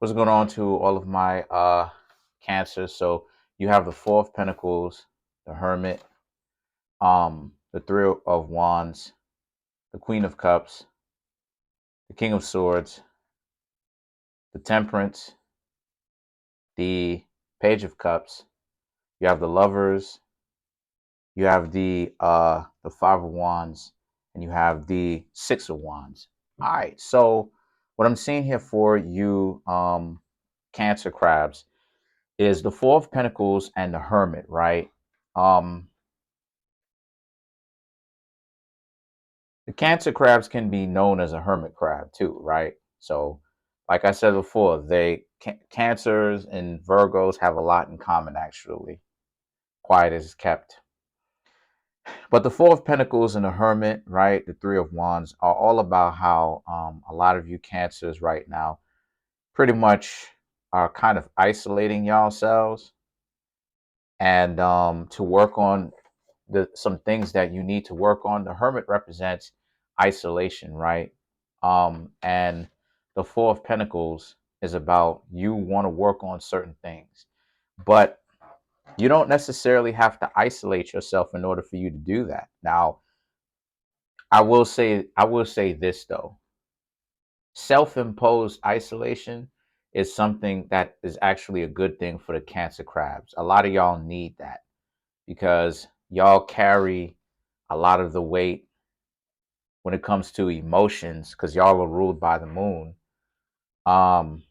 What's going on to all of my cancers? So you have the Four of Pentacles, the Hermit, the Three of Wands, the Queen of Cups, the King of Swords, the Temperance, the Page of Cups. You have the Lovers, you have the Five of Wands, and you have the Six of Wands. All right. So what I'm seeing here for you, Cancer crabs, is the Four of Pentacles and the Hermit, right? Um, the Cancer crabs can be known as a hermit crab too, right? So, like I said before, Cancers and Virgos have a lot in common, actually. Quiet is kept. But the Four of Pentacles and the Hermit, right? The Three of Wands are all about how a lot of you Cancers right now pretty much are kind of isolating yourselves, and to work on some things that you need to work on. The Hermit represents isolation, right? And the Four of Pentacles is about you want to work on certain things, but you don't necessarily have to isolate yourself in order for you to do that. Now, I will say this though. Self-imposed isolation is something that is actually a good thing for the Cancer crabs. A lot of y'all need that because y'all carry a lot of the weight when it comes to emotions, because y'all are ruled by the moon. um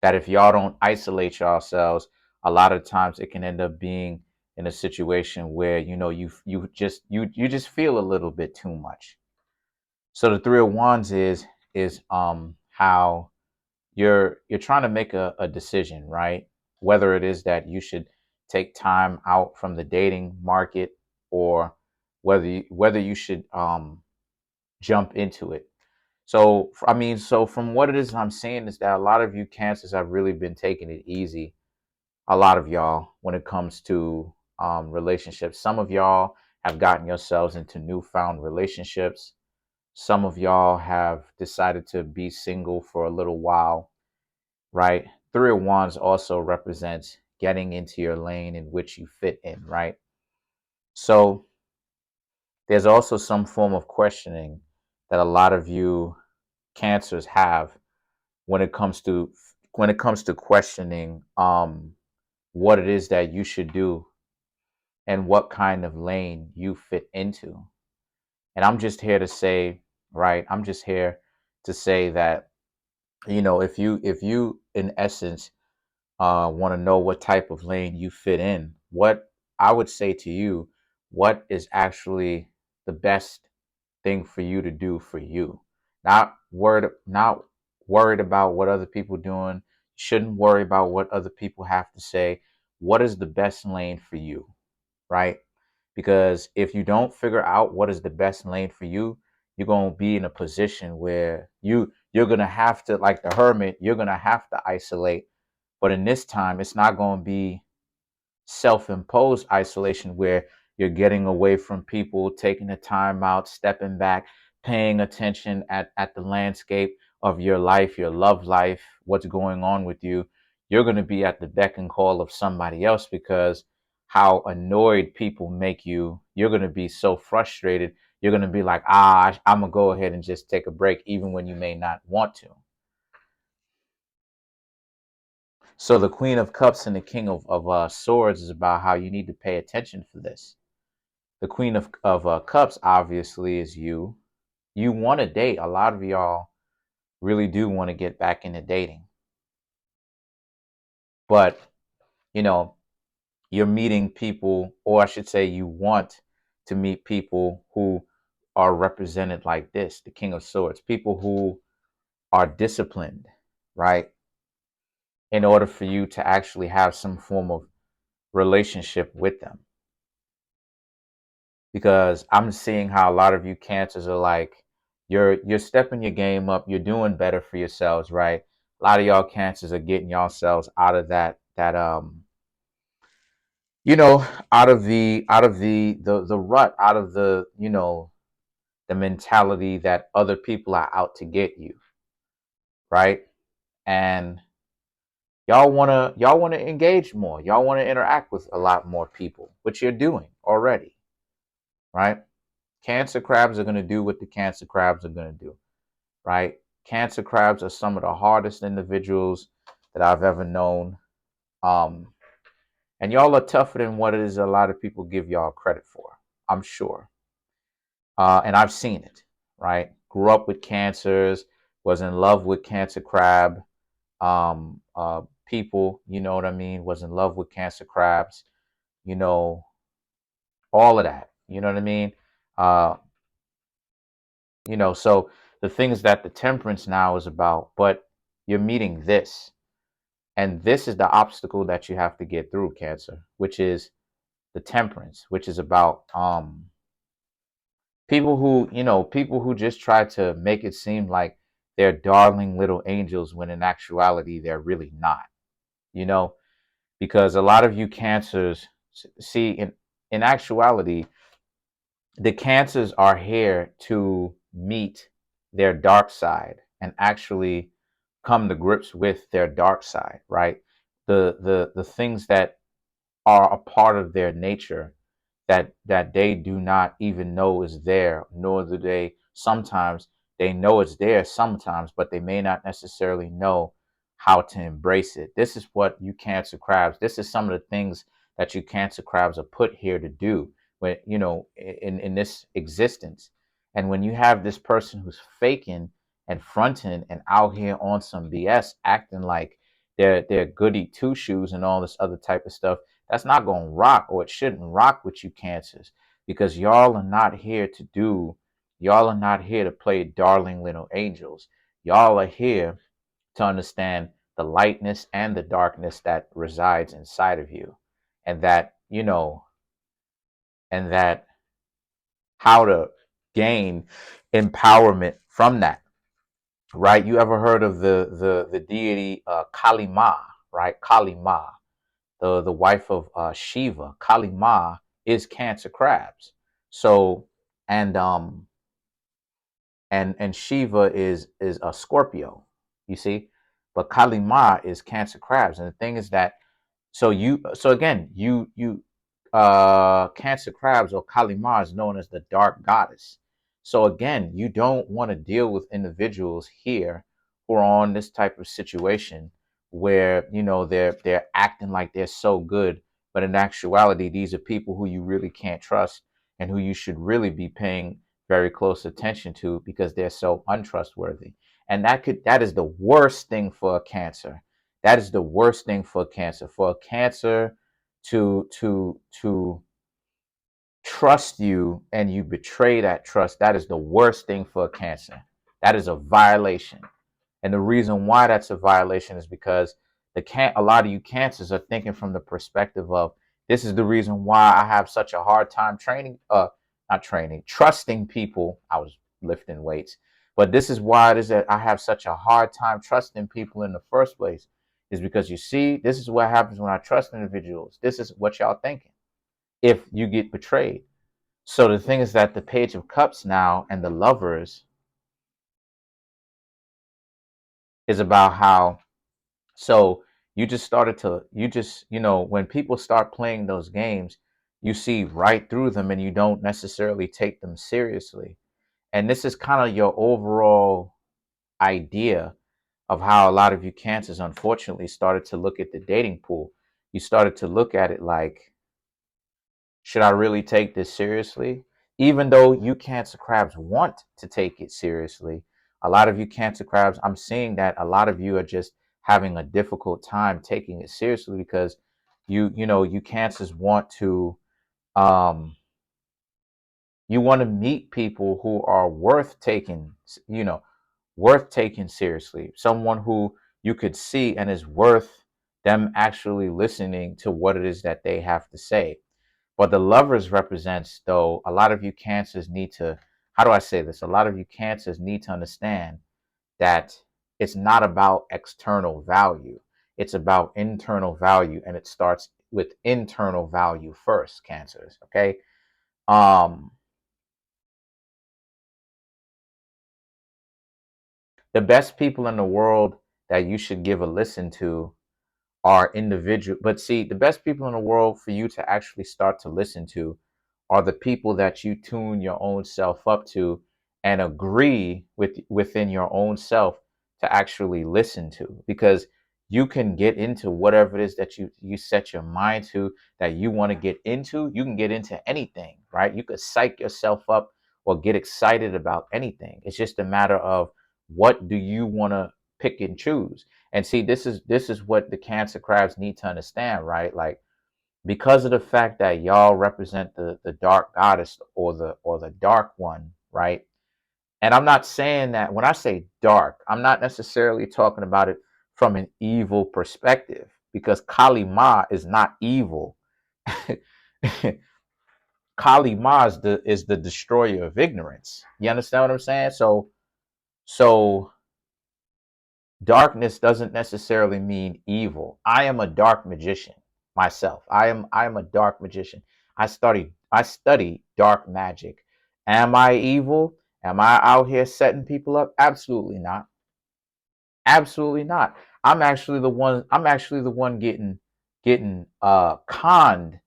that if y'all don't isolate yourselves, a lot of times it can end up being in a situation where you just feel a little bit too much. So the Three of Wands is how you're trying to make a decision, right? Whether it is that you should take time out from the dating market, or whether you should jump into it. So I mean, so from what it is I'm seeing is that a lot of you Cancers have really been taking it easy. A lot of y'all, when it comes to relationships, some of y'all have gotten yourselves into newfound relationships. Some of y'all have decided to be single for a little while, right? Three of Wands also represents getting into your lane in which you fit in, right? So there's also some form of questioning that a lot of you Cancers have when it comes to questioning what it is that you should do and what kind of lane you fit into. And I'm just here to say, right, I'm just here to say that, if you in essence want to know what type of lane you fit in, what I would say to you, what is actually the best thing for you to do for you. Not worried about what other people doing. Shouldn't worry about what other people have to say. What is the best lane for you, right? Because if you don't figure out what is the best lane for you, you're going to be in a position where you're going to have to, like the Hermit, you're going to have to isolate. But in this time, it's not going to be self-imposed isolation where you're getting away from people, taking the time out, stepping back, paying attention at the landscape of your life, your love life, what's going on with you. You're going to be at the beck and call of somebody else, because how annoyed people make you, you're going to be so frustrated. You're going to be like, I'm going to go ahead and just take a break, even when you may not want to. So the Queen of Cups and the King of Swords is about how you need to pay attention for this. The Queen of Cups obviously is you. You want to date. A lot of y'all really do want to get back into dating. But, you know, you're meeting people, or I should say you want to meet people who are represented like this, the King of Swords, people who are disciplined, right? In order for you to actually have some form of relationship with them. Because I'm seeing how a lot of you Cancers are like, you're stepping your game up, you're doing better for yourselves, right? A lot of y'all Cancers are getting yourselves out of that you know out of the rut, out of the mentality that other people are out to get you, right? and y'all want to engage more. Y'all want to interact with a lot more people, which you're doing already, right? Cancer crabs are going to do what the cancer crabs are going to do, right? Cancer crabs are some of the hardest individuals that I've ever known. Um, and y'all are tougher than what it is a lot of people give y'all credit for, I'm sure. And I've seen it, right? Grew up with cancers, was in love with cancer crab people, you know what I mean? Was in love with cancer crabs, you know, all of that, you know what I mean? Uh, so the things that the temperance now is about, but you're meeting this, and this is the obstacle that you have to get through, Cancer, which is the temperance, which is about people who just try to make it seem like they're darling little angels when in actuality they're really not, you know, because a lot of you cancers see in actuality the cancers are here to meet their dark side and actually come to grips with their dark side, right? The things that are a part of their nature that they do not even know is there, nor do they sometimes they know it's there sometimes, but they may not necessarily know how to embrace it. This is what you cancer crabs, this is some of the things that you cancer crabs are put here to do when in this existence. And when you have this person who's faking and fronting and out here on some BS, acting like they're goody two shoes and all this other type of stuff, that's not going to rock, or it shouldn't rock with you cancers, because y'all are not here to play darling little angels. Y'all are here to understand the lightness and the darkness that resides inside of you, and that, and that how to gain empowerment from that, right? You ever heard of the deity Kali Ma, right? Kali Ma, the wife of Shiva. Kali Ma is cancer crabs. So and Shiva is a Scorpio, you see, but Kali Ma is cancer crabs. And the thing is that so again, cancer crabs, or Kali Ma, is known as the dark goddess. So again, you don't want to deal with individuals here who are on this type of situation where they're acting like they're so good, but in actuality these are people who you really can't trust and who you should really be paying very close attention to, because they're so untrustworthy. And that is the worst thing for a cancer. That is the worst thing for cancer. For a cancer to trust you and you betray that trust, that is the worst thing for a cancer. That is a violation. And the reason why that's a violation is because a lot of you cancers are thinking from the perspective of, this is the reason why I have such a hard time trusting people. I was lifting weights, but this is why it is that I have such a hard time trusting people in the first place, is because, you see, this is what happens when I trust individuals. This is what y'all thinking if you get betrayed. So the thing is that the Page of Cups now and the Lovers is about how, so when people start playing those games, you see right through them and you don't necessarily take them seriously. And this is kind of your overall idea of how a lot of you cancers unfortunately started to look at the dating pool. You started to look at it like, should I really take this seriously? Even though you cancer crabs want to take it seriously, a lot of you cancer crabs, I'm seeing that a lot of you are just having a difficult time taking it seriously, because you cancers want to um you want to meet people who are worth taking seriously. Someone who you could see and is worth them actually listening to what it is that they have to say. But the Lovers represents, though, a lot of you cancers need to, how do I say this? A lot of you cancers need to understand that it's not about external value. It's about internal value, and it starts with internal value first, cancers, okay? Um, the best people in the world that you should give a listen to are individual. But see, the best people in the world for you to actually start to listen to are the people that you tune your own self up to and agree with within your own self to actually listen to, because you can get into whatever it is that you set your mind to that you want to get into. You can get into anything, right? You could psych yourself up or get excited about anything. It's just a matter of what do you want to pick and choose. And see, this is what the Cancer crabs need to understand, right? Like, because of the fact that y'all represent the dark goddess or the dark one, right? And I'm not saying that when I say dark, I'm not necessarily talking about it from an evil perspective, because Kali Ma is not evil. Kali Ma is the destroyer of ignorance. You understand what I'm saying? So darkness doesn't necessarily mean evil. I am a dark magician myself. I am a dark magician. I study dark magic. Am I evil? Am I out here setting people up? Absolutely not. Absolutely not. I'm actually the one getting conned.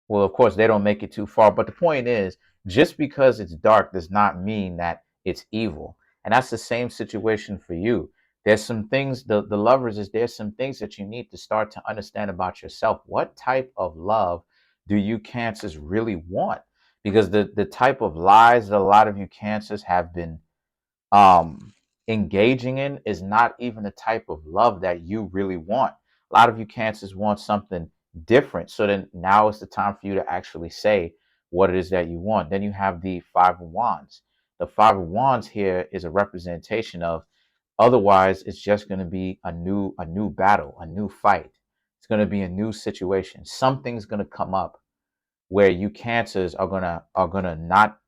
Well, of course, they don't make it too far. But the point is, just because it's dark does not mean that it's evil. And that's the same situation for you. There's some things, the lovers, is there's some things that you need to start to understand about yourself. What type of love do you Cancers really want? Because the type of lies that a lot of you Cancers have been um engaging in is not even the type of love that you really want. A lot of you Cancers want something different. So then now is the time for you to actually say what it is that you want. Then you have the Five of Wands. The Five of Wands here is a representation of, otherwise it's just going to be a new battle, a new fight. It's going to be a new situation. Something's going to come up where you Cancers are gonna not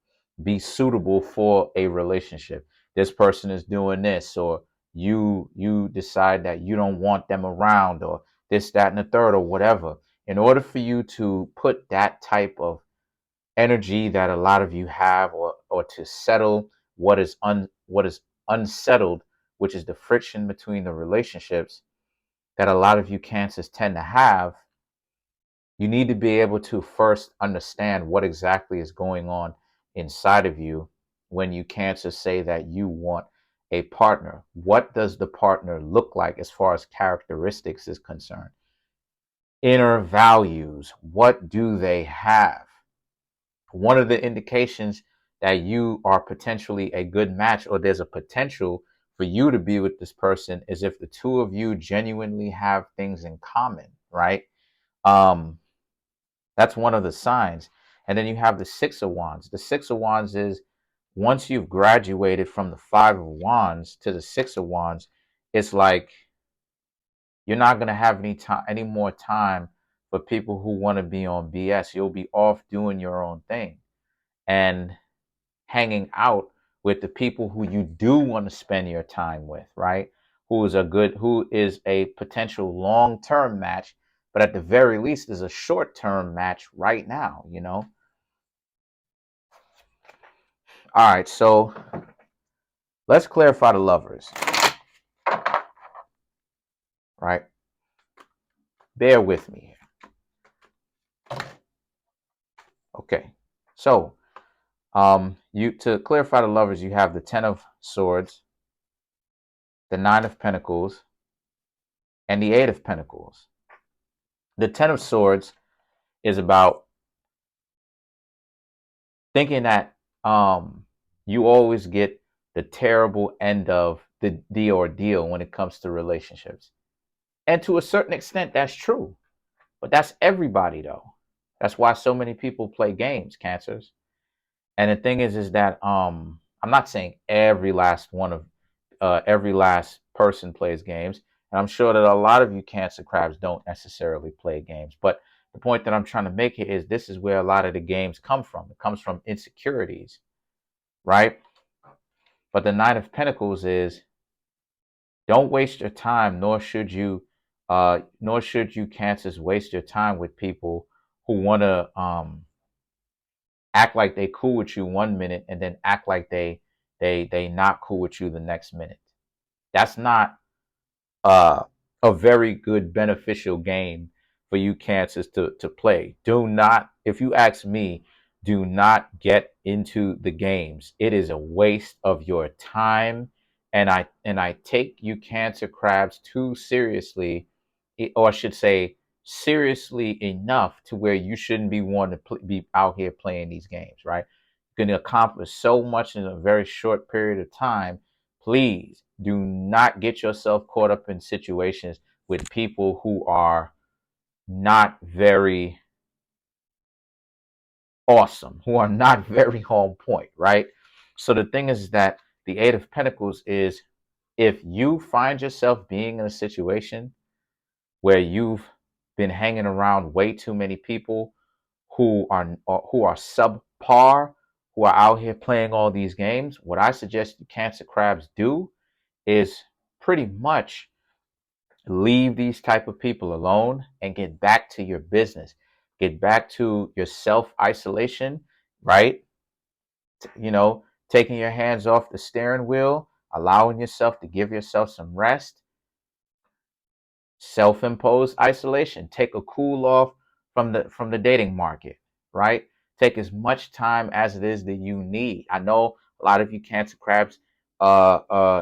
be suitable for a relationship. This person is doing this, or you decide that you don't want them around, or this, that, and the third, or whatever. In order for you to put that type of energy that a lot of you have, or to settle what is unsettled, which is the friction between the relationships that a lot of you Cancers tend to have, you need to be able to first understand what exactly is going on inside of you when you Cancer say that you want a partner. What does the partner look like as far as characteristics is concerned? Inner values, what do they have? One of the indications that you are potentially a good match, or there's a potential for you to be with this person, is if the two of you genuinely have things in common, right? Um, That's one of the signs. And then you have the Six of Wands. The Six of Wands is, once you've graduated from the Five of Wands to the Six of Wands, it's like you're not going to have any more time for people who want to be on BS. You'll be off doing your own thing and hanging out with the people who you do want to spend your time with, right? Who is a potential long-term match, but at the very least is a short-term match right now. All right, so let's clarify the lovers, right? Bear with me here. Okay. So, you to clarify the lovers, you have the Ten of Swords, the Nine of Pentacles, and the Eight of Pentacles. The Ten of Swords is about thinking that you always get the terrible end of the ordeal when it comes to relationships. And to a certain extent, that's true. But that's everybody, though. That's why so many people play games, Cancers. And the thing is that I'm not saying every last person plays games, and I'm sure that a lot of you Cancer crabs don't necessarily play games. But the point that I'm trying to make here is, this is where a lot of the games come from. It comes from insecurities, right? But the Nine of Pentacles is, don't waste your time, nor should you Cancers waste your time with people who want to act like they cool with you one minute and then act like they not cool with you the next minute. That's not uh, a very good beneficial game for you cancers to play. Do not, if you ask me, do not get into the games. It is a waste of your time. And I take you cancer crabs too seriously, or I should say seriously enough to where you shouldn't be wanting to be out here playing these games, right? You can accomplish so much in a very short period of time. Please do not get yourself caught up in situations with people who are not very awesome, who are not very on point, right? So the thing is that the Eight of Pentacles is, if you find yourself being in a situation where you've been hanging around way too many people who are subpar, who are out here playing all these games, what I suggest you Cancer Crabs do is pretty much leave these type of people alone and get back to your business. Get back to your self isolation, right? You know, taking your hands off the steering wheel, allowing yourself to give yourself some rest, self-imposed isolation. Take a cool off from the dating market, right? Take as much time as it is that you need. I know a lot of you cancer crabs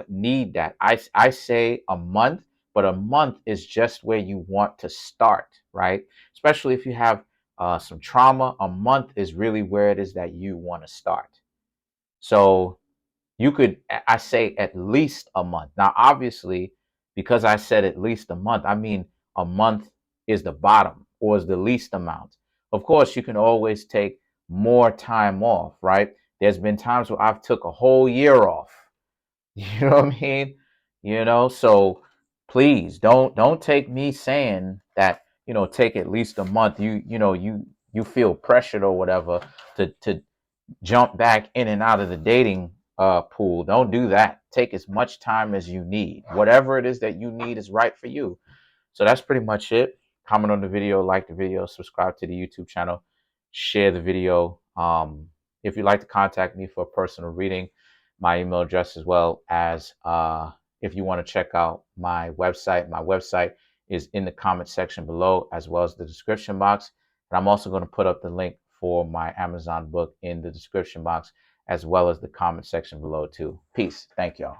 need that. I say a month, but a month is just where you want to start, right? Especially if you have some trauma, a month is really where it is that you want to start. So you could, I say at least a month. Now, obviously, because I said at least a month, I mean a month is the bottom or is the least amount. Of course, you can always take more time off, right? There's been times where I've took a whole year off. You know what I mean? You know, so please don't take me saying that, take at least a month. You feel pressured or whatever to jump back in and out of the dating pool. Don't do that. Take as much time as you need. Whatever it is that you need is right for you. So that's pretty much it. Comment on the video, like the video, subscribe to the YouTube channel, share the video. If you'd like to contact me for a personal reading, my email address, as well as if you want to check out my website is in the comment section below, as well as the description box. And I'm also going to put up the link for my Amazon book in the description box, as well as the comment section below too. Peace. Thank y'all.